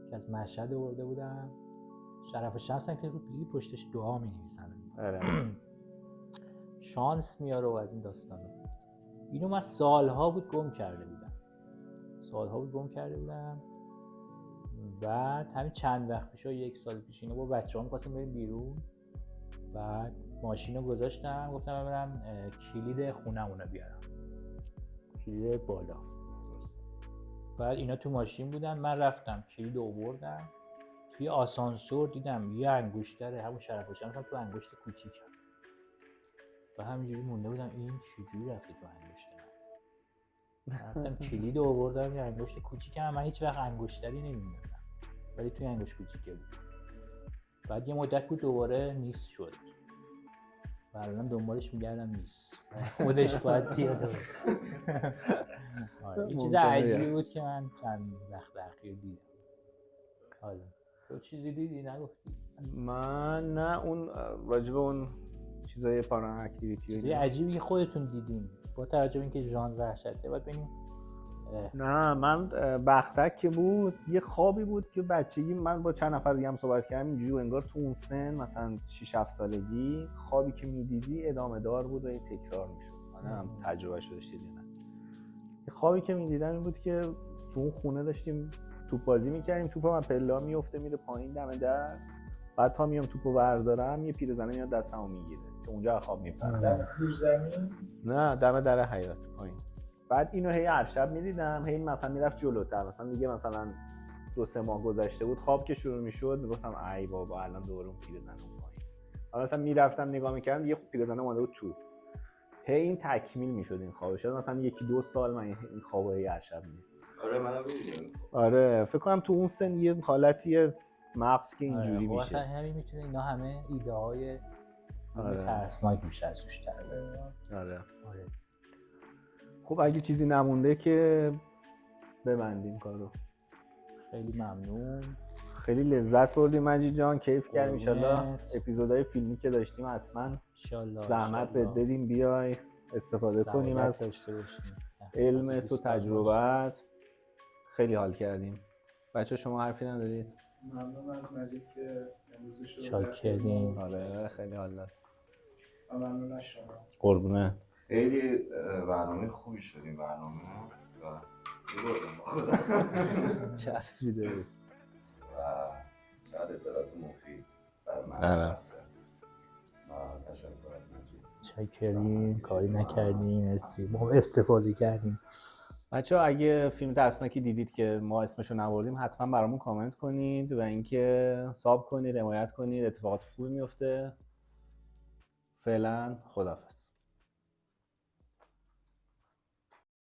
که از مشهد آورده بودم. شرف الشمس هم که رو بیلی پشتش دعا می‌نویسن. آره. شانس میاره و از این داستانا. اینو من سالها بود گم کرده بودم. بعد همین چند وقت پیش، یک سال پیش، اینو با بچه‌ها می‌خواستیم بریم بیرون. بعد ماشین رو گذاشتم، گفتم برم کلید خونمون رو بیارم، کلید بالا. بعد اینا تو ماشین بودن، من رفتم کلید رو آوردم، توی آسانسور دیدم یه انگشتر همون شرف الشمس هم تو انگشت کوچیکم و همینجوری مونده بودم این چجوری رفته تو انگشت من. رفتم کلید رو آوردم، یه انگشت کوچیکم، من هیچ وقت انگشتری نمی‌اندازم ولی توی انگشت کوچیکه بود. بعد یه مدت بود دوباره نیست شد و الان دنبالش میگردم نیست، خودش باید بیاد. آره یه چیز عجیبی بود که من چند وقت اخیر دیدم. حالا تو چیزی دیدی نگفتی؟ من نه، اون راجب اون چیزای پاران اکتیویتی چیزای عجیبی که خودتون دیدین با توجه به اینکه ژانر وحشته باید ببینیم. نه من بختک که بود یه خوابی بود که بچگی من با چند نفر دیگه هم صحبت کردم، اینجوری انگار تو اون سن مثلا 6-7 سالگی خوابی که میدیدی ادامه دار بود و تکرار میشد. من هم تجربه شده داشتید نه. یه خوابی که میدیدم این بود که تو اون خونه داشتیم توپ بازی میکردیم، توپ من پلا میفته میره پایین دم در، بعد تا میام توپو بردارم یه پیرزنه میاد دستمو میگیره که اونجا خواب میپرم. زیر زمین؟ نه دم در حیاط پایین. بعد اینو هی هر شب میدیدم، هی مثلا میرفت جلوتر، مثلا دیگه مثلا 2-3 ماه گذشته بود، خواب که شروع میشد میگفتم ای بابا الان دوباره اون پیرزنه اون پایین. حالا مثلا میرفتم نگاه میکردم یه پیرزنه اومده بود تو، هی این تکمیل میشد این خواب. شد مثلا 1-2 سال من این خوابو هی هر شب میدیدم. آره منم می‌بینم. آره فکر کنم تو اون سن یه حالتیه مغز که اینجوری میشه. مثلا همین میتونه اینا همه ایده های ترسناک میشه ازش در بیاد. آره. خب اگه چیزی نمونده که ببندیم کارو. خیلی ممنون، خیلی لذت بردیم مجید جان، کیف کردیم. ان شاءالله اپیزودهای فیلمی که داشتیم حتما زحمت بدیم بیای استفاده کنیم از علم تو، تجربت. خیلی حال کردیم. بچه شما حرفی ندارید؟ ممنون از مجید که امروز شروع کردیم. آره خیلی حال داد. ممنون از شما. قربونه. خیلی برنامه خوبی شد این برنامه و چسبیده بود و شاید اطلاعات مفید برای من هست. تشکر از مجید. چاکریم، کاری نکردیم، ما استفاده کردیم. بچه‌ها اگه فیلم ترسناکی دیدید که ما اسمشو نبردیم حتما برامون کامنت کنید و اینکه ساب کنید، حمایت کنید، اتفاقات خوبی میفته. فعلا خداحافظ.